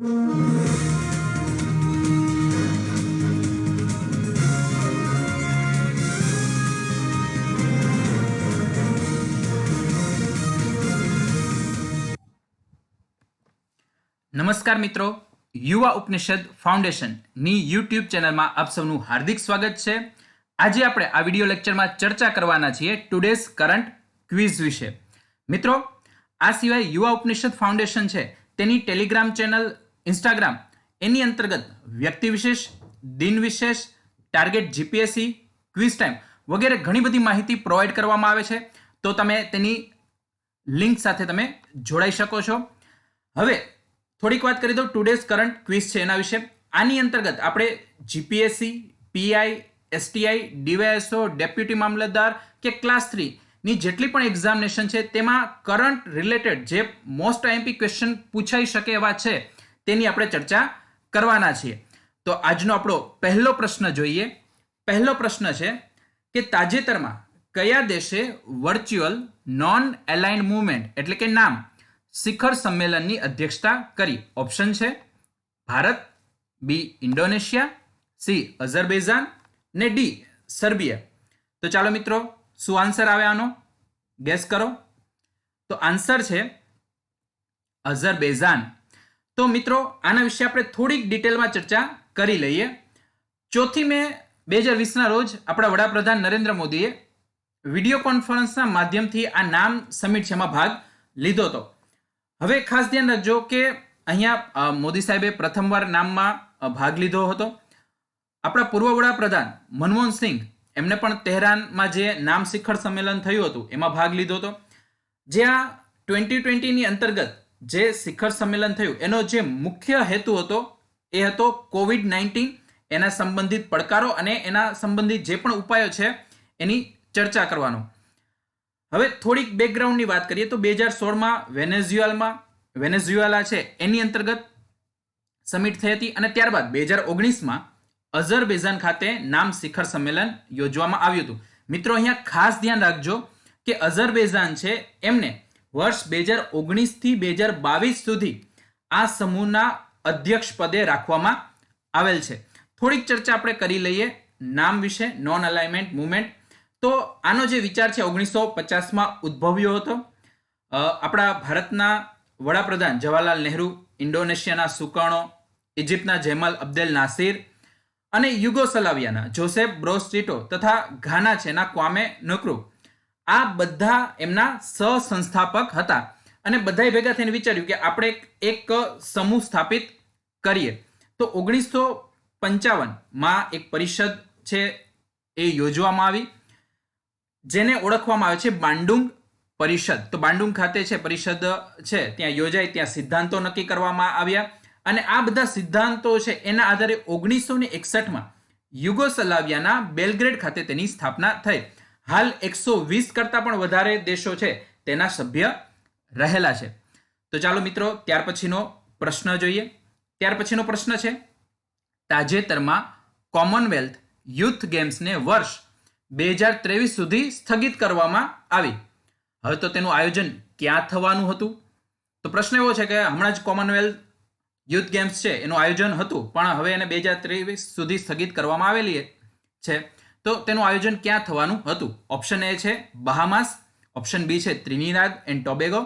નમસ્કાર મિત્રો, યુવા ઉપનિષદ ફાઉન્ડેશનની યુટ્યુબ ચેનલમાં આપ સૌનું હાર્દિક સ્વાગત છે. આજે આપણે આ વિડીયો લેક્ચરમાં ચર્ચા કરવાના છીએ ટુડેઝ કરંટ ક્વિઝ વિશે. મિત્રો, આ સિવાય યુવા ઉપનિષદ ફાઉન્ડેશન છે તેની ટેલિગ્રામ ચેનલ, ઇન્સ્ટાગ્રામ, એની અંતર્ગત વ્યક્તિ વિશેષ, દિન વિશેષ, ટાર્ગેટ જીપીએસસી, ક્વિઝ ટાઈમ વગેરે ઘણી બધી માહિતી પ્રોવાઈડ કરવામાં આવે છે. તો તમે તેની લિંક સાથે તમે જોડાઈ શકો છો. હવે થોડીક વાત કરી દો ટુડેઝ કરંટ ક્વિઝ છે એના વિશે. આની અંતર્ગત આપણે GPSC, PI, STI, DYSO, deputy મામલતદાર કે ક્લાસ 3 ની જેટલી પણ એક્ઝામિનેશન છે તેમાં કરંટ રિલેટેડ જે મોસ્ટ આઈએમપી ક્વેશ્ચન પૂછાઈ શકે એવા છે તેની આપણે ચર્ચા કરવાના છીએ. તો આજનો આપણો પહેલો પ્રશ્ન જોઈએ. પહેલો પ્રશ્ન છે કે તાજેતરમાં કયા દેશે વર્ચ્યુઅલ નોન એલાઇન્ડ મૂવમેન્ટ એટલે કે નામ શિખર સંમેલનની અધ્યક્ષતા કરી? ઓપ્શન છે ભારત, બી ઇન્ડોનેશિયા, સી અઝરબૈજાન ને ડી સર્બિયા. તો ચાલો મિત્રો, શું આન્સર આવે આનો? ગેસ કરો. તો આન્સર છે અઝરબૈજાન. તો મિત્રો, આના વિશે આપણે થોડીક ડિટેલમાં ચર્ચા કરી લઈએ. 4 મે 2020ના રોજ આપણા વડાપ્રધાન નરેન્દ્ર મોદીએ વિડીયો કોન્ફરન્સના માધ્યમથી આ નામ સમિટ છે એમાં ભાગ લીધો હતો. હવે ખાસ ધ્યાન રાખજો કે અહીંયા મોદી સાહેબે પ્રથમવાર નામમાં ભાગ લીધો હતો. આપણા પૂર્વ વડાપ્રધાન મનમોહન સિંઘ એમને પણ તહેરાનમાં જે નામ શિખર સંમેલન થયું હતું એમાં ભાગ લીધો હતો. જે આ 2020ની અંતર્ગત જે શિખર સંમેલન થયું એનો જે મુખ્ય હેતુ હતો એ હતો COVID-19, એના સંબંધિત પડકારો અને એના સંબંધિત જે પણ ઉપાયો છે એની ચર્ચા કરવાનો. હવે થોડીક બેકગ્રાઉન્ડની વાત કરીએ તો 2016માં વેનેઝુએલા છે એની અંતર્ગત સમિટ થઈ હતી અને ત્યારબાદ 2019માં અઝરબૈજાન ખાતે નામ શિખર સંમેલન યોજવામાં આવ્યું હતું. મિત્રો, અહીંયા ખાસ ધ્યાન રાખજો કે અઝરબૈજાન છે એમને વર્ષ 2019 થી 2022 સુધી આ સમૂહના અધ્યક્ષ પદે રાખવામાં આવેલ છે. થોડીક ચર્ચા આપણે કરી લઈએ નામ વિશે, નોન અલાઇનમેન્ટ મૂવમેન્ટ. તો આનો જે વિચાર છે 1950માં ઉદ્ભવ્યો હતો. આપણા ભારતના વડાપ્રધાન જવાહરલાલ નહેરુ, ઇન્ડોનેશિયાના સુકર્ણો, ઇજિપ્તના જેમલ અબ્દેલ નાસિર અને યુગોસ્લાવિયાના જોસેફ બ્રોઝ ટીટો તથા ઘાના છે એના ક્વામે નક્રુ, આ બધા એમના સહસંસ્થાપક હતા. અને બધાએ ભેગા થઈને વિચાર્યું કે આપણે એક સમૂહ સ્થાપિત કરીએ. તો 1955માં એક પરિષદ છે એ યોજવામાં આવી જેને ઓળખવામાં આવે છે બાન્ડુંગ પરિષદ. તો બાન્ડુંગ ખાતે છે પરિષદ છે ત્યાં યોજાઈ, ત્યાં સિદ્ધાંતો નક્કી કરવામાં આવ્યા અને આ બધા સિદ્ધાંતો છે એના આધારે 1961માં યુગોસ્લાવિયાના બેલગ્રેડ ખાતે તેની સ્થાપના થઈ. હાલ 120 કરતા પણ વધારે દેશો છે તેના સભ્ય રહેલા છે. તો ચાલો મિત્રો, ત્યાર પછીનો પ્રશ્ન જોઈએ. ત્યાર પછીનો પ્રશ્ન છે તાજેતરમાં કોમનવેલ્થ યુથ ગેમ્સને વર્ષ 2023 સુધી સ્થગિત કરવામાં આવી. હવે તો તેનું આયોજન ક્યાં થવાનું હતું? તો પ્રશ્ન એવો છે કે હમણાં જ કોમનવેલ્થ યુથ ગેમ્સ છે એનું આયોજન હતું પણ હવે એને 2023 સુધી સ્થગિત કરવામાં આવેલી છે. તો તેનું આયોજન ક્યાં થવાનું હતું? ઓપ્શન એ છે બહામાસ, ઓપ્શન બી છે ત્રિનિદાદ એન્ડ ટોબેગો,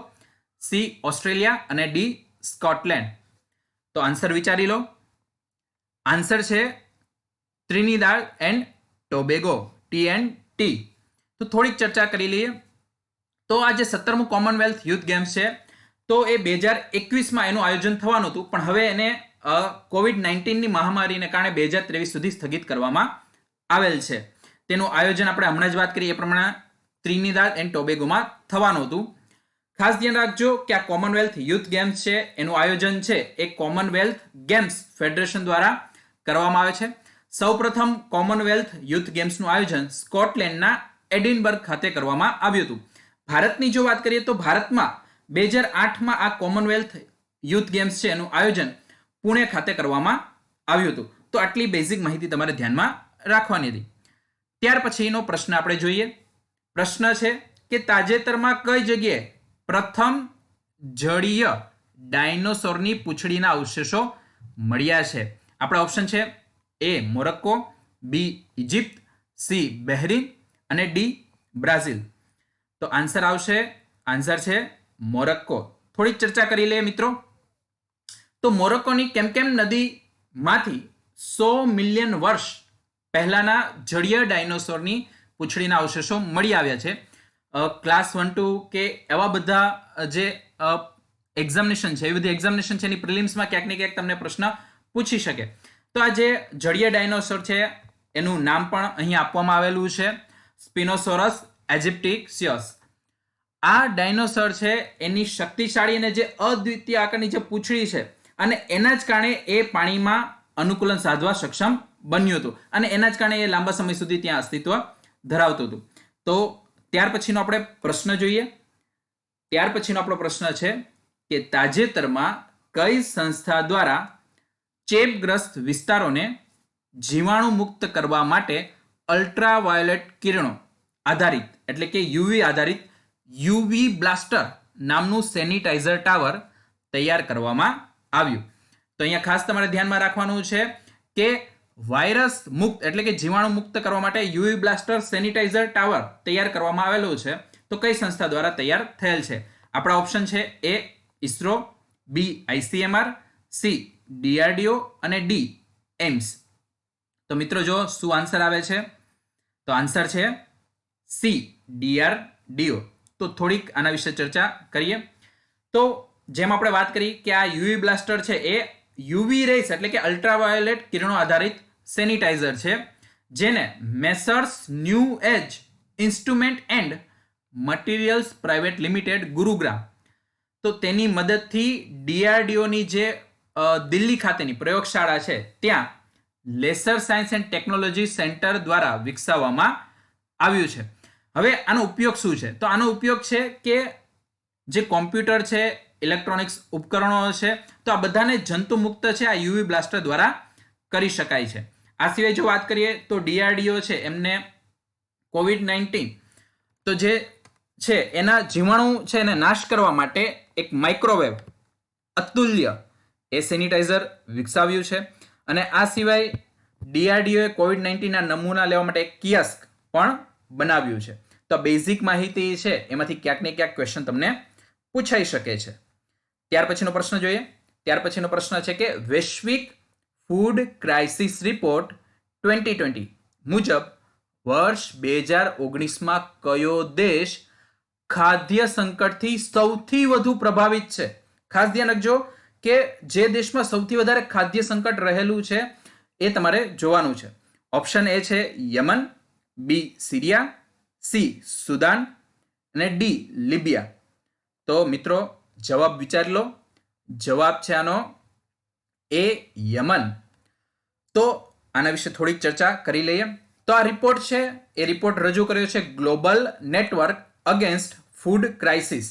સી ઓસ્ટ્રેલિયા અને ડી સ્કોટલેન્ડ. તો આન્સર વિચારી લો. આન્સર છે ત્રિનિદાદ એન્ડ ટોબેગો, TNT. તો થોડીક ચર્ચા કરી લઈએ. તો આ જે 17મું કોમનવેલ્થ યુથ ગેમ્સ છે તો એ 2021માં એનું આયોજન થવાનું હતું પણ હવે એને COVID-19ની મહામારીને કારણે 2023 સુધી સ્થગિત કરવામાં આવેલ છે. તેનું આયોજન આપણે હમણાં જ વાત કરી એ પ્રમાણે ત્રિનિદાદ એન્ડ ટોબેગોમાં થવાનું હતું. ખાસ ધ્યાન રાખજો કે આ કોમનવેલ્થ યુથ ગેમ્સ છે એનું આયોજન છે એ કોમનવેલ્થ ગેમ્સ ફેડરેશન દ્વારા કરવામાં આવે છે. સૌપ્રથમ કોમનવેલ્થ યુથ ગેમ્સનું આયોજન સ્કોટલેન્ડના એડિનબર્ગ ખાતે કરવામાં આવ્યું હતું. ભારતની જો વાત કરીએ તો ભારતમાં 2008માં આ કોમનવેલ્થ યુથ ગેમ્સ છે એનું આયોજન પુણે ખાતે કરવામાં આવ્યું હતું. તો આટલી બેઝિક માહિતી તમારે ધ્યાનમાં રાખવાની હતી. ત્યાર પછીનો પ્રશ્ન આપણે જોઈએ. પ્રશ્ન છે કે તાજેતરમાં કઈ જગ્યાએ પ્રથમ જળીય ડાયનોસોરની પૂંછડીના અવશેષો મળ્યા છે? આપણા ઓપ્શન છે એ મોરક્કો, બી ઇજિપ્ત, સી બહેરીન અને ડી બ્રાઝિલ. તો આન્સર છે મોરક્કો. થોડીક ચર્ચા કરી લઈએ મિત્રો. તો મોરક્કોની કેમકેમ નદીમાંથી 100 મિલિયન વર્ષ પહેલાના જળીય ડાયનોસોરની પૂંછડીના અવશેષો મળી આવ્યા છે. ક્લાસ 1-2 કે એવા બધા જે એક્ઝામિનેશન છે, એવી બધી એક્ઝામિનેશન છે, એની પ્રિલિમ્સમાં ક્યાંક ને ક્યાંક તમને પ્રશ્ન પૂછી શકે. તો આ જે જળીય ડાયનોસોર છે એનું નામ પણ અહીં આપવામાં આવેલું છે, સ્પિનોસોરસ એજિપ્ટિક્સિયસ. આ ડાયનોસોર છે એની શક્તિશાળી અને જે અદ્વિતીય આકારની જે પૂંછડી છે અને એના જ કારણે એ પાણીમાં અનુકૂલન સાધવા સક્ષમ બન્યું હતું અને એના જ કારણે એ લાંબા સમય સુધી ત્યાં અસ્તિત્વ ધરાવતું હતું. તો ત્યાર પછીનો આપણે પ્રશ્ન જોઈએ. ત્યાર પછીનો આપણો પ્રશ્ન છે કે તાજેતરમાં કઈ સંસ્થા દ્વારા ચેપગ્રસ્ત વિસ્તારોને જીવાણુ મુક્ત કરવા માટે અલ્ટ્રાવાયોલેટ કિરણો આધારિત એટલે કે યુવી આધારિત યુવી બ્લાસ્ટર નામનું સેનિટાઇઝર ટાવર તૈયાર કરવામાં આવ્યું? તો અહીંયા ખાસ તમારે ધ્યાનમાં રાખવાનું છે કે વાયરસ મુક્ત એટલે કે જીવાણુ મુક્ત કરવા માટે યુવી બ્લાસ્ટર સેનિટાઇઝર ટાવર તૈયાર કરવામાં આવેલું છે. તો કઈ સંસ્થા દ્વારા તૈયાર થયેલ છે? આપણા ઓપ્શન છે એ ઇસરો, બી આઈસીએમઆર, સી ડીઆરડીઓ અને ડી એમ્સ. તો મિત્રો જો શું આન્સર આવે છે? તો આન્સર છે સી ડીઆરડીઓ. તો થોડીક આના વિશે ચર્ચા કરીએ. તો જેમ આપણે વાત કરી કે આ યુવી બ્લાસ્ટર છે એ યુવી રેસ એટલે કે અલ્ટ્રાવાયોલેટ કિરણો આધારિત સેનિટાઇઝર છે જેને messrs New Age Instrument and Materials Private Limited Gurugram, તો તેની મદદથી ડીઆરડીઓની જે દિલ્હી ખાતેની પ્રયોગશાળા છે ત્યાં laser science and technology centre દ્વારા વિકસાવવામાં આવ્યું છે. હવે આનો ઉપયોગ શું છે? તો આનો ઉપયોગ છે કે જે કોમ્પ્યુટર છે, ઇલેક્ટ્રોનિક્સ ઉપકરણો છે, તો આ બધાને જંતુ મુક્ત છે આ યુવી બ્લાસ્ટર દ્વારા કરી શકાય છે. આ સિવાય જો વાત કરીએ તો ડીઆરડીઓ છે એમને COVID-19 તો જે છે એના જીવાણુ છે એને નાશ કરવા માટે એક માઇક્રોવેવ અતુલ્ય એ સેનિટાઇઝર વિકસાવ્યું છે. અને આ સિવાય ડીઆરડીઓએ COVID-19 ના નમૂના લેવા માટે એક કિયોસ્ક પણ બનાવ્યું છે. તો બેઝિક માહિતી છે એમાંથી ક્યાંક ને ક્યાંક ક્વેશ્ચન તમને પૂછાઈ શકે છે. ત્યાર પછીનો પ્રશ્ન જોઈએ. ત્યાર પછીનો પ્રશ્ન છે કે વૈશ્વિક ફૂડ ક્રાઇસિસ રિપોર્ટ 2020 મુજબ વર્ષ 2019માં કયો દેશ ખાદ્ય સંકટથી સૌથી વધુ પ્રભાવિત છે? ખાસ ધ્યાન રાખજો કે જે દેશમાં સૌથી વધારે ખાદ્ય સંકટ રહેલું છે એ તમારે જોવાનું છે. ઓપ્શન એ છે યમન, બી સિરિયા, સી સુદાન અને ડી લિબિયા. તો મિત્રો જવાબ વિચારી લો. જવાબ છે આનો એ યમન. તો આના વિશે થોડીક ચર્ચા કરી લઈએ. તો આ રિપોર્ટ છે એ રિપોર્ટ રજૂ કર્યો છે global network against food crisis.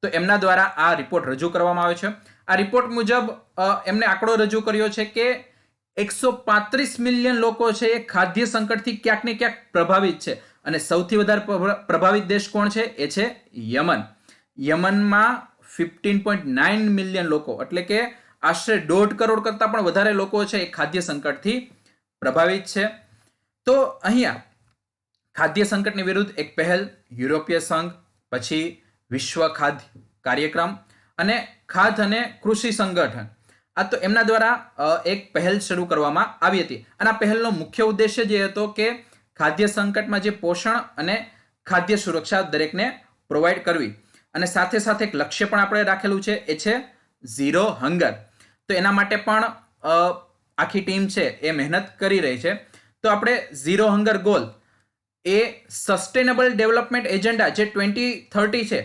તો એમના દ્વારા આ રિપોર્ટ રજૂ કરવામાં આવ્યો છે. આ રિપોર્ટ મુજબ એમને આંકડો રજૂ કર્યો છે કે 135 મિલિયન લોકો છે એ ખાદ્ય સંકટથી ક્યાંક ને ક્યાંક પ્રભાવિત છે અને સૌથી વધારે પ્રભાવિત દેશ કોણ છે? એ છે યમન. યમનમાં 15.9 મિલિયન લોકો એટલે કે આશરે 1.5 કરોડ કરતાં પણ વધારે લોકો છે એ ખાદ્ય સંકટથી પ્રભાવિત છે. તો અહીંયા ખાદ્ય સંકટની વિરુદ્ધ એક પહેલ યુરોપીય સંઘ, પછી વિશ્વ ખાદ્ય કાર્યક્રમ અને ખાદ્ય અને કૃષિ સંગઠન, આ તો એમના દ્વારા એક પહેલ શરૂ કરવામાં આવી હતી. અને આ પહેલનો મુખ્ય ઉદ્દેશ્ય જે હતો કે ખાદ્ય સંકટમાં જે પોષણ અને ખાદ્ય સુરક્ષા દરેકને પ્રોવાઈડ કરવી. અને સાથે સાથે એક લક્ષ્ય પણ આપણે રાખેલું છે, એ છે ઝીરો હંગર. તો એના માટે પણ આખી ટીમ છે એ મહેનત કરી રહી છે. તો આપણે ઝીરો હંગર ગોલ એ સસ્ટેનેબલ ડેવલપમેન્ટ એજન્ડા જે 2030 છે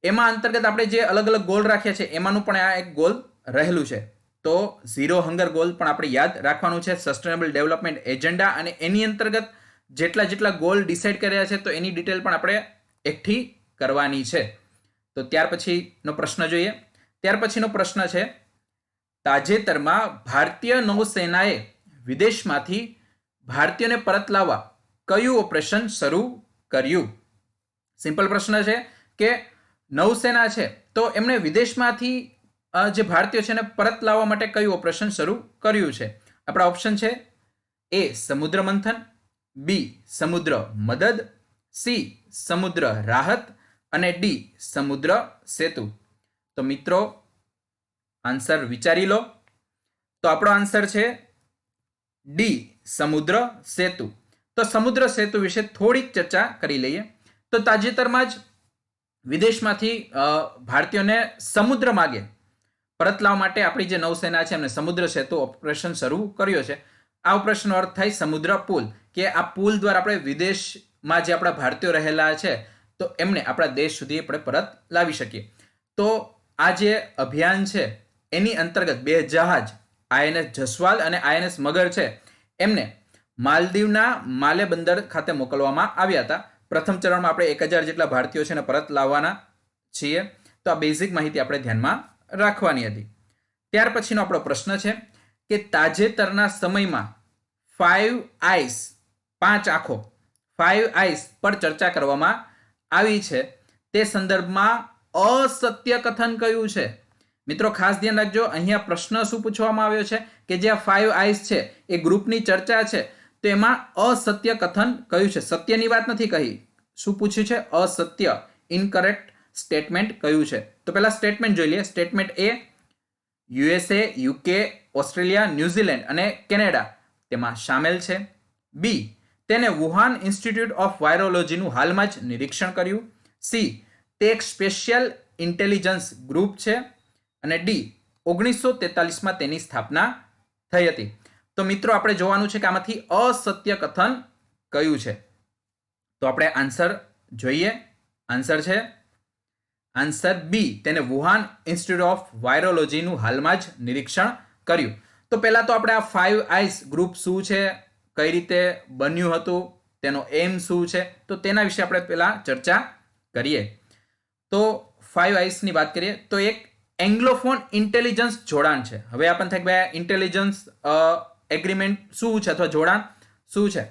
એમાં અંતર્ગત આપણે જે અલગ અલગ ગોલ રાખ્યા છે એમાંનું પણ આ એક ગોલ રહેલું છે. તો ઝીરો હંગર ગોલ પણ આપણે યાદ રાખવાનું છે, સસ્ટેનેબલ ડેવલપમેન્ટ એજન્ડા, અને એની અંતર્ગત જેટલા ગોલ ડિસાઇડ કર્યા છે તો એની ડિટેલ પણ આપણે એકઠી કરવાની છે. તો ત્યાર પછીનો પ્રશ્ન જોઈએ. ત્યાર પછીનો પ્રશ્ન છે તાજેતરમાં ભારતીય નૌસેનાએ વિદેશમાંથી ભારતીયોને પરત લાવવા કયું ઓપરેશન શરૂ કર્યું? સિમ્પલ પ્રશ્ન છે કે નૌસેના છે તો એમણે વિદેશમાંથી જે ભારતીયો છે એને પરત લાવવા માટે કયું ઓપરેશન શરૂ કર્યું છે? આપણા ઓપ્શન છે એ સમુદ્ર મંથન, બી સમુદ્ર મદદ, સી સમુદ્ર રાહત અને ડી સમુદ્ર સેતુ. તો મિત્રો આન્સર વિચારી લો. તો આપણો આન્સર છે ડી સમુદ્ર સેતુ. તો સમુદ્ર સેતુ વિશે થોડીક ચર્ચા કરી લઈએ. તો તાજેતરમાં જ વિદેશમાંથી ભારતીયોને સમુદ્ર માર્ગે પરત લાવવા માટે આપણી જે નૌસેના છે એમને સમુદ્ર સેતુ ઓપરેશન શરૂ કર્યો છે. આ ઓપરેશનનો અર્થ થાય સમુદ્ર પુલ, કે આ પુલ દ્વારા આપણે વિદેશમાં જે આપણા ભારતીયો રહેલા છે તો એમને આપણા દેશ સુધી આપણે પરત લાવી શકીએ. તો આ જે અભિયાન છે એની અંતર્ગત 2 જહાજ INS જસવાલ અને INS મગર છે એમને માલદીવના માલે બંદર ખાતે મોકલવામાં આવ્યા હતા. પ્રથમ ચરણમાં આપણે 1000 જેટલા ભારતીયો છે એને પરત લાવવાના છીએ. તો આ બેઝિક માહિતી આપણે ધ્યાનમાં રાખવાની હતી. ત્યાર પછીનો આપણો પ્રશ્ન છે કે તાજેતરના સમયમાં 5 આઈસ 5 આંખો 5 આઈસ પર ચર્ચા કરવામાં આવી છે. તે સંદર્ભમાં અસત્ય કથન કયું છે? મિત્રો ખાસ ધ્યાન રાખજો, અહીંયા પ્રશ્ન શું પૂછવામાં આવ્યો છે કે જે આ 5 આઈસ છે એ ગ્રુપની ચર્ચા છે તો એમાં અસત્ય કથન કયું છે? સત્યની વાત નથી કહી. શું પૂછ્યું છે? અસત્ય, ઇનકરેક્ટ સ્ટેટમેન્ટ કયું છે? તો પહેલા સ્ટેટમેન્ટ જોઈ લઈએ. સ્ટેટમેન્ટ એ USA, UK, ઓસ્ટ્રેલિયા, ન્યુઝીલેન્ડ અને કેનેડા તેમાં સામેલ છે. બી તેને વુહાન ઇન્સ્ટિટ્યૂટ ઓફ વાયરોલોજીનું હાલમાં જ નિરીક્ષણ કર્યું. સી તે એક સ્પેશિયલ ઇન્ટેલિજન્સ ગ્રુપ છે. અને ડી 1943માં તેની સ્થાપના થઈ હતી. તો મિત્રો આપણે જોવાનું છે કે આમાંથી અસત્ય કથન કયું છે. તો આપણે આન્સર જોઈએ. આન્સર છે આન્સર બી, તેને વુહાન ઇન્સ્ટિટ્યૂટ ઓફ વાયરોલોજીનું હાલમાં જ નિરીક્ષણ કર્યું. તો પહેલા તો આપણે આ 5 આઈસ ગ્રુપ શું છે, કઈ રીતે બન્યું હતું, તેનો એમ શું છે, તો તેના વિશે આપણે પહેલા ચર્ચા કરીએ. તો 5 આઈસની વાત કરીએ તો એક એંગ્લોફોન ઇન્ટેલિજન્સ જોડાણ છે. હવે આપણને થાય કે ભાઈ ઇન્ટેલિજન્સ એગ્રીમેન્ટ શું છે અથવા જોડાણ શું છે?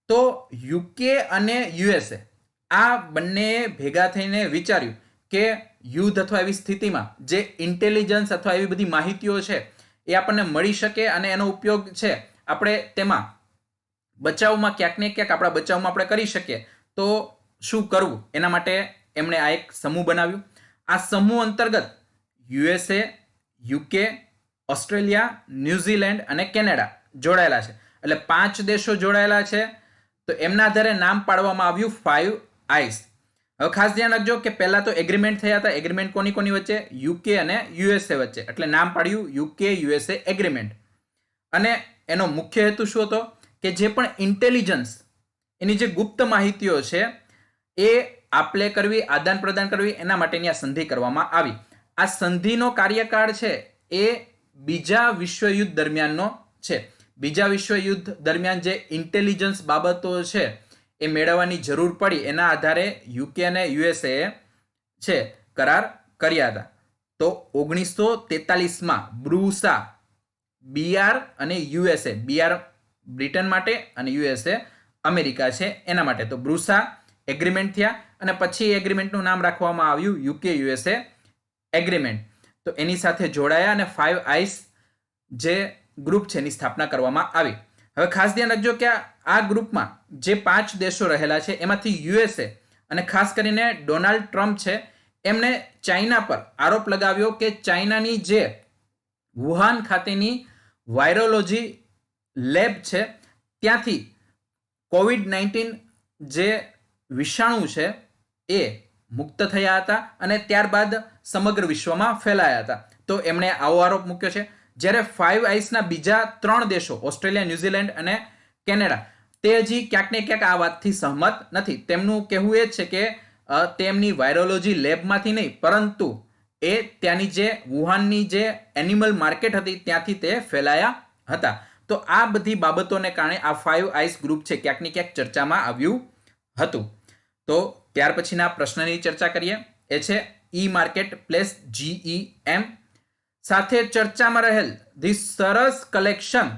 તો યુકે અને USA આ બંને ભેગા થઈને વિચાર્યું કે યુદ્ધ અથવા એવી સ્થિતિમાં જે ઇન્ટેલિજન્સ અથવા એવી બધી માહિતીઓ છે એ આપણને મળી શકે અને એનો ઉપયોગ છે આપણે તેમાં બચાવમાં ક્યાંક ને ક્યાંક આપણા બચાવમાં આપણે કરી શકીએ. તો શું કરવું એના માટે એમણે આ એક સમૂહ બનાવ્યું. આ સમૂહ અંતર્ગત USA, UK, ઓસ્ટ્રેલિયા, ન્યુઝીલેન્ડ અને કેનેડા જોડાયેલા છે. એટલે 5 દેશો જોડાયેલા છે. તો એમના આધારે નામ પાડવામાં આવ્યું 5 આઈસ. હવે ખાસ ધ્યાન રાખજો કે પહેલા તો એગ્રીમેન્ટ થયા હતા. એગ્રીમેન્ટ કોની કોની વચ્ચે? UK અને USA વચ્ચે. એટલે નામ પાડ્યું UK USA એગ્રીમેન્ટ. અને એનો મુખ્ય હેતુ શું હતો કે જે પણ ઇન્ટેલિજન્સ એની જે ગુપ્ત માહિતીઓ છે એ આપલે કરવી, આદાન પ્રદાન કરવી, એના માટેની આ સંધિ કરવામાં આવી. આ સંધિનો કાર્યકાળ છે એ બીજા વિશ્વયુદ્ધ દરમિયાનનો છે. બીજા વિશ્વયુદ્ધ દરમિયાન જે ઇન્ટેલિજન્સ બાબતો છે એ મેળવવાની જરૂર પડી એના આધારે UK અને USA છે કરાર કર્યા હતા. તો 1943માં બ્રુસા, BR અને USA, BR બ્રિટન માટે અને USA અમેરિકા છે એના માટે. તો બ્રુસા એગ્રીમેન્ટ થયા અને પછી એગ્રીમેન્ટનું નામ રાખવામાં આવ્યું UK USA એગ્રીમેન્ટ. તો એની સાથે જોડાયા અને 5 આઈસ જે ગ્રુપ છે એની સ્થાપના કરવામાં આવી. હવે ખાસ ધ્યાન રાખજો કે આ ગ્રુપમાં જે 5 દેશો રહેલા છે એમાંથી USA અને ખાસ કરીને ડોનાલ્ડ ટ્રમ્પ છે એમને ચાઇના પર આરોપ લગાવ્યો કે ચાઇનાની જે વુહાન ખાતેની વાયરોલોજી લેબ છે ત્યાંથી COVID-19 જે વિષાણુ છે એ મુક્ત થયા હતા અને ત્યારબાદ સમગ્ર વિશ્વમાં ફેલાયા હતા. તો એમણે આવો આરોપ મૂક્યો છે. જ્યારે 5 આઈસના બીજા 3 દેશો ઓસ્ટ્રેલિયા, ન્યુઝીલેન્ડ અને કેનેડા તે હજી ક્યાંક ને ક્યાંક આ વાતથી સહમત નથી. તેમનું કહેવું એ જ છે કે તેમની વાયરોલોજી લેબમાંથી નહીં પરંતુ એ ત્યાંની જે વુહાનની જે એનિમલ માર્કેટ હતી ત્યાંથી તે ફેલાયા હતા. તો આ બધી બાબતોને કારણે આ 5 આઈસ ગ્રુપ છે ક્યાંક ને ક્યાંક ચર્ચામાં આવ્યું હતું. તો ત્યાર પછીના પ્રશ્નની ચર્ચા કરીએ. એ છે ઈ માર્કેટ પ્લેસ GEM સાથે ચર્ચામાં રહેલ ધી સરસ કલેક્શન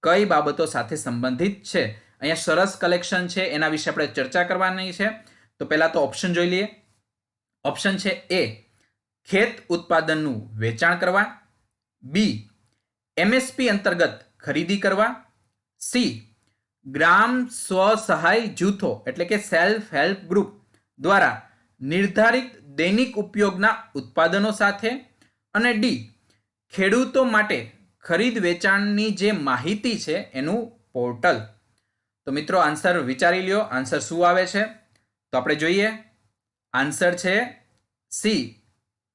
કઈ બાબતો સાથે સંબંધિત છે? અહીંયા સરસ કલેક્શન છે એના વિશે આપણે ચર્ચા કરવાની છે. તો પહેલા તો ઓપ્શન જોઈ લઈએ. ઓપ્શન છે એ ખેત ઉત્પાદનનું વેચાણ કરવા, બી એમએસપી અંતર્ગત ખરીદી કરવા, સી ગ્રામ સ્વસહાય જૂથો એટલે કે સેલ્ફ હેલ્પ ગ્રુપ દ્વારા નિર્ધારિત દૈનિક ઉપયોગના ઉત્પાદનો સાથે, અને ડી ખેડૂતો માટે ખરીદ વેચાણની જે માહિતી છે એનું પોર્ટલ. તો મિત્રો આન્સર વિચારી લ્યો, આન્સર શું આવે છે? તો આપણે જોઈએ, આન્સર છે સી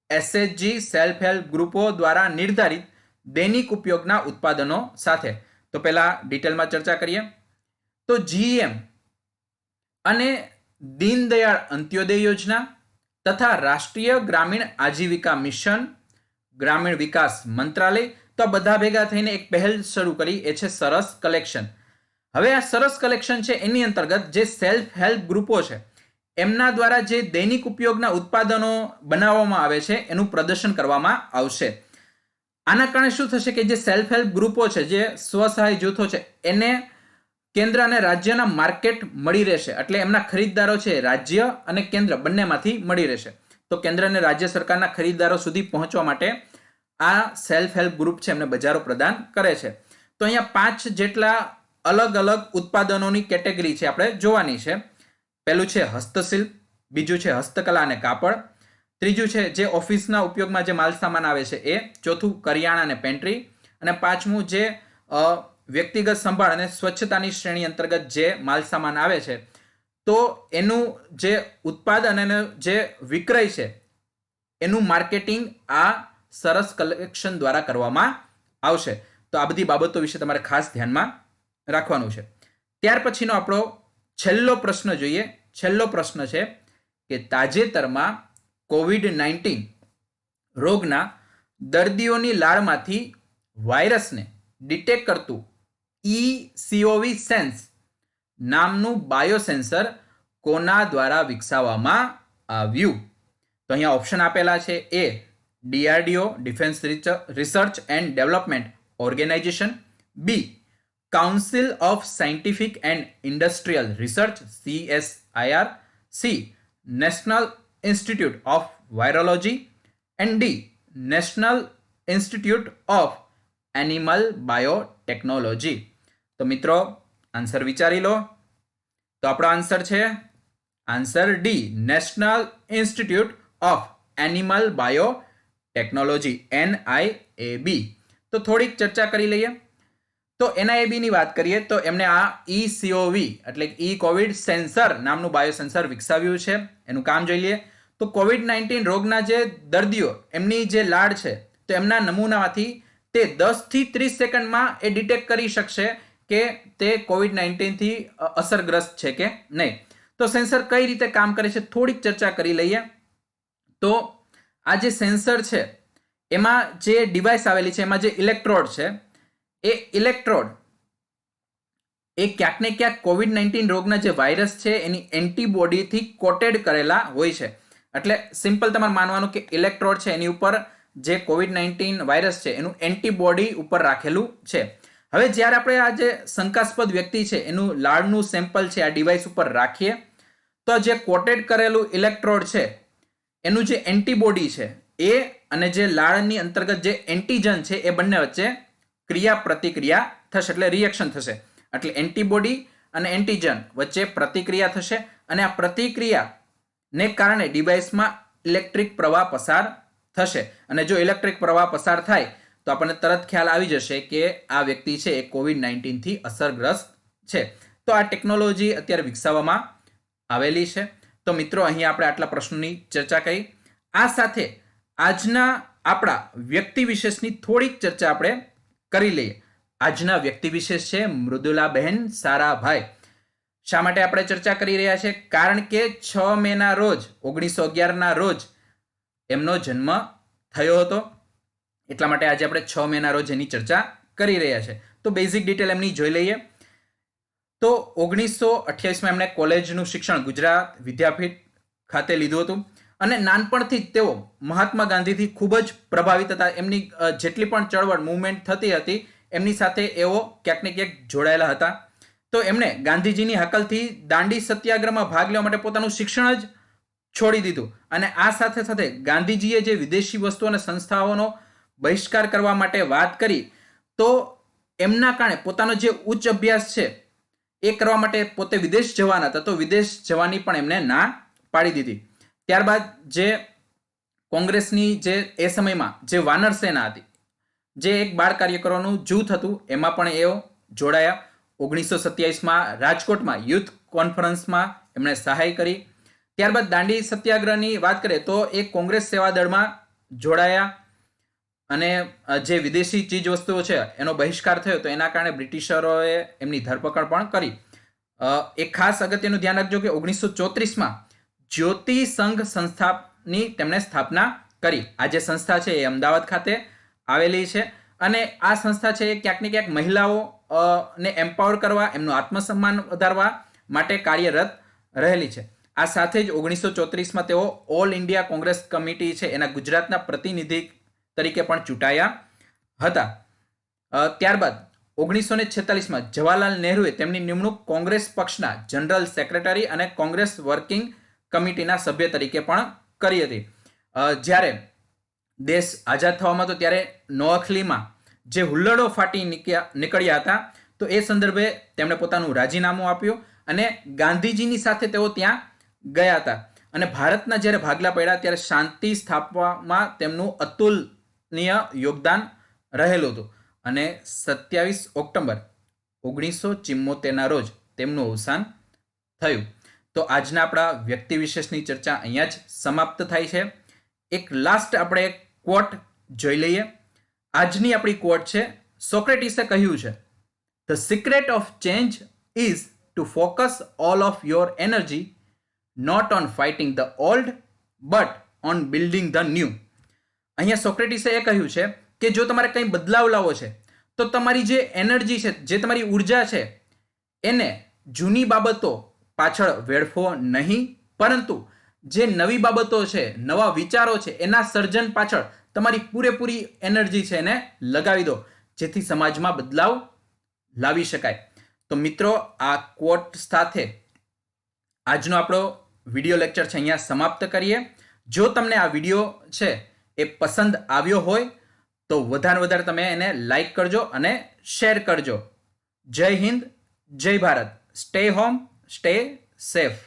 એસએચજી સેલ્ફ હેલ્પ ગ્રુપો દ્વારા નિર્ધારિત દૈનિક ઉપયોગના ઉત્પાદનો સાથે. તો પહેલા ડિટેલમાં ચર્ચા કરીએ. તો જીએમ અને દીનદયાળ અંત્યોદય યોજના તથા રાષ્ટ્રીય ગ્રામીણ આજીવિકા મિશન, ગ્રામીણ વિકાસ મંત્રાલય, તો બધા ભેગા થઈને એક પહેલ શરૂ કરી, એ છે સરસ કલેક્શન. હવે આ સરસ કલેક્શન છે એની અંતર્ગત જે સેલ્ફ હેલ્પ ગ્રુપો છે એમના દ્વારા જે દૈનિક ઉપયોગના ઉત્પાદનો બનાવવામાં આવે છે એનું પ્રદર્શન કરવામાં આવશે. આના કારણે શું થશે કે જે સેલ્ફ હેલ્પ ગ્રુપો છે, જે સ્વસહાય જૂથો છે, એને કેન્દ્ર અને રાજ્યના માર્કેટ મળી રહેશે. એટલે એમના ખરીદદારો છે રાજ્ય અને કેન્દ્ર બંનેમાંથી મળી રહેશે. તો કેન્દ્ર અને રાજ્ય સરકારના ખરીદદારો સુધી પહોંચવા માટે આ સેલ્ફ હેલ્પ ગ્રુપ છે એમને બજારો પ્રદાન કરે છે. તો અહીંયા 5 જેટલા અલગ અલગ ઉત્પાદનોની કેટેગરી છે આપણે જોવાની છે. પહેલું છે હસ્તશિલ્પ, બીજું છે હસ્તકલા અને કાપડ, ત્રીજું છે જે ઓફિસના ઉપયોગમાં જે માલ સામાન આવે છે એ, ચોથું કરિયાણા અને પેન્ટ્રી, અને પાંચમું જે વ્યક્તિગત સંભાળ અને સ્વચ્છતાની શ્રેણી અંતર્ગત જે માલ સામાન આવે છે તો એનું જે ઉત્પાદન અને જે વિક્રય છે એનું માર્કેટિંગ આ સરસ કલેક્શન દ્વારા કરવામાં આવશે. તો આ બધી બાબતો વિશે તમારે ખાસ ધ્યાનમાં રાખવાનું છે. ત્યાર પછીનો આપણો છેલ્લો પ્રશ્ન જોઈએ. છેલ્લો પ્રશ્ન છે કે તાજેતરમાં COVID-19 રોગના દર્દીઓની લાળમાંથી વાયરસને ડિટેક્ટ કરતું ECOV સેન્સ નામનું બાયોસેન્સર કોના દ્વારા વિકસાવવામાં આવ્યું? તો અહીંયા ઓપ્શન આપેલા છે. A DRDO Defence Research and Development Organisation, B Council of Scientific and Industrial Research CSIR, C National Institute of Virology, and D National Institute of Animal Biotechnology. તો મિત્રો આન્સર વિચારી લો. તો આપણો આન્સર છે answer D National Institute of Animal Biotechnology NIAB. તો થોડીક ચર્ચા કરી લઈએ. તો NIAB ની વાત કરીએ તો એમને આ ECOV એટલે COVID સેન્સર નામનું બાયોસેન્સર વિકસાવ્યું છે. એનું કામ જોઈ લઈએ. તો COVID-19 રોગના જે દર્દીઓ એમની જે લાળ છે તો એમના નમૂનામાંથી તે 10 થી 30 સેકન્ડમાં એ ડિટેક્ટ કરી શકશે કે તે COVID-19 થી અસરગ્રસ્ત છે કે નહીં. તો સેન્સર કઈ રીતે કામ કરે છે થોડીક ચર્ચા કરી લઈએ. તો આ જે સેન્સર છે એમાં જે ડિવાઇસ આવેલી છે એમાં જે ઇલેક્ટ્રોડ છે એ ઇલેક્ટ્રોડ એ ક્યાંક ને ક્યાંક COVID-19 રોગના જે વાયરસ છે એની એન્ટીબોડીથી કોટેડ કરેલા હોય છે. એટલે સિમ્પલ તમારે માનવાનું કે ઇલેક્ટ્રોડ છે એની ઉપર જે COVID-19 વાયરસ છે એનું એન્ટીબોડી ઉપર રાખેલું છે. હવે જ્યારે આપણે આ જે શંકાસ્પદ વ્યક્તિ છે એનું લાળનું સેમ્પલ છે આ ડિવાઇસ ઉપર રાખીએ તો જે કોટેડ કરેલું ઇલેક્ટ્રોડ છે એનું જે એન્ટીબોડી છે એ અને જે લાળની અંતર્ગત જે એન્ટીજન છે એ બંને વચ્ચે ક્રિયા પ્રતિક્રિયા થશે, એટલે રિએક્શન થશે. એટલે એન્ટીબોડી અને એન્ટીજન વચ્ચે પ્રતિક્રિયા થશે અને આ પ્રતિક્રિયાને કારણે ડિવાઇસમાં ઇલેક્ટ્રિક પ્રવાહ પસાર થશે. અને જો ઇલેક્ટ્રિક પ્રવાહ પસાર થાય તો આપણને તરત ખ્યાલ આવી જશે કે આ વ્યક્તિ છે એ COVID-19 થી અસરગ્રસ્ત છે. તો આ ટેકનોલોજી અત્યારે વિકસાવવામાં આવેલી છે. તો મિત્રો અહીં આપણે આટલા પ્રશ્નોની ચર્ચા કરી. આ સાથે આજના આપણા વ્યક્તિ વિશેષની થોડીક ચર્ચા આપણે કરી લઈએ. આજના વ્યક્તિ વિશેષ છે મૃદુલાબહેન સારાભાઈ. શા માટે આપણે ચર્ચા કરી રહ્યા છે? કારણ કે 6 મેના રોજ 1911ના રોજ એમનો જન્મ થયો હતો. એટલા માટે આજે આપણે 6 મેના રોજ એની ચર્ચા કરી રહ્યા છે. તો બેઝિક ડિટેલ એમની જોઈ લઈએ. તો 1928માં એમણે કોલેજનું શિક્ષણ ગુજરાત વિદ્યાપીઠ ખાતે લીધું હતું અને નાનપણથી જ તેઓ મહાત્મા ગાંધીથી ખૂબ જ પ્રભાવિત હતા. એમની જેટલી પણ ચળવળ મૂવમેન્ટ થતી હતી એમની સાથે એઓ ક્યાંક ને ક્યાંક જોડાયેલા હતા. તો એમણે ગાંધીજીની હકલથી દાંડી સત્યાગ્રહમાં ભાગ લેવા માટે પોતાનું શિક્ષણ જ છોડી દીધું. અને આ સાથે સાથે ગાંધીજીએ જે વિદેશી વસ્તુઓ અને સંસ્થાઓનો બહિષ્કાર કરવા માટે વાત કરી, તો એમના કારણે પોતાનો જે ઉચ્ચ અભ્યાસ છે એ કરવા માટે પોતે વિદેશ જવાના હતા, તો વિદેશ જવાની પણ એમને ના પાડી દીધી. ત્યારબાદ જે કોંગ્રેસની જે એ સમયમાં જે વાનર સેના હતી, જે એક બાળ કાર્યકરોનું જૂથ હતું, એમાં પણ એઓ જોડાયા. 1927માં રાજકોટમાં યુથ કોન્ફરન્સમાં એમણે સહાય કરી. ત્યારબાદ દાંડી સત્યાગ્રહની વાત કરીએ તો એ કોંગ્રેસ સેવા દળમાં જોડાયા અને જે વિદેશી ચીજ વસ્તુઓ છે એનો બહિષ્કાર થયો, તો એના કારણે બ્રિટિશરોએ એમની ધરપકડ પણ કરી. એક ખાસ અગત્યનું ધ્યાન રાખજો કે 1934માં જ્યોતિ સંઘ સંસ્થાની તેમણે સ્થાપના કરી. આ જે સંસ્થા છે એ અમદાવાદ ખાતે આવેલી છે અને આ સંસ્થા છે એ ક્યાંક ને ક્યાંક મહિલાઓ ને એમ્પાવર કરવા, એમનું આત્મસન્માન વધારવા માટે કાર્યરત રહેલી છે. આ સાથે જ 1934માં તેઓ ઓલ ઇન્ડિયા કોંગ્રેસ કમિટી છે એના ગુજરાતના પ્રતિનિધિ તરીકે પણ ચૂંટાયા હતા. ત્યારબાદ 1946માં જવાહરલાલ નહેરુએ તેમની નિમણૂક કોંગ્રેસ પક્ષના જનરલ સેક્રેટરી અને કોંગ્રેસ વર્કિંગ કમિટીના સભ્ય તરીકે પણ કરી હતી. જ્યારે દેશ આઝાદ થવામાં હતો ત્યારે નોઅખલીમાં જે હુલ્લડો ફાટી નીકળ્યા હતા, તો એ સંદર્ભે તેમણે પોતાનું રાજીનામું આપ્યું અને ગાંધીજીની સાથે તેઓ ત્યાં ગયા હતા. અને ભારતના જ્યારે ભાગલા પડ્યા ત્યારે શાંતિ સ્થાપવામાં તેમનું અતુલનીય યોગદાન રહેલું હતું. અને 27 ઓક્ટોબર 1974ના રોજ તેમનું અવસાન થયું. તો આજના આપણા વ્યક્તિ વિશેષની ચર્ચા અહીંયા જ સમાપ્ત થાય છે. એક લાસ્ટ આપણે ક્વોટ જોઈ લઈએ. આજની આપણી ક્વોટ છે, સોક્રેટિસે કહ્યું છે, the secret of change is to focus all of your energy not on fighting the old but on building the new. અહીંયા સોક્રેટિસે એ કહ્યું છે કે જો તમારે કંઈ બદલાવ લાવવો છે તો તમારી જે એનર્જી છે, જે તમારી ઉર્જા છે, એને જૂની બાબતો પાછળ વેડફો નહીં, પરંતુ જે નવી બાબતો છે, નવા વિચારો છે, એના સર્જન પાછળ તમારી પૂરેપૂરી એનર્જી છે એને લગાવી દો, જેથી સમાજમાં બદલાવ લાવી શકાય. તો મિત્રો, આ ક્વોટ સાથે આજનો આપણો વિડીયો લેક્ચર છે અહીંયા સમાપ્ત કરીએ. જો તમને આ વિડીયો છે એ પસંદ આવ્યો હોય તો વધારે તમે એને લાઈક કરજો અને શેર કરજો. જય હિન્દ, જય Bharat. Stay home, stay safe.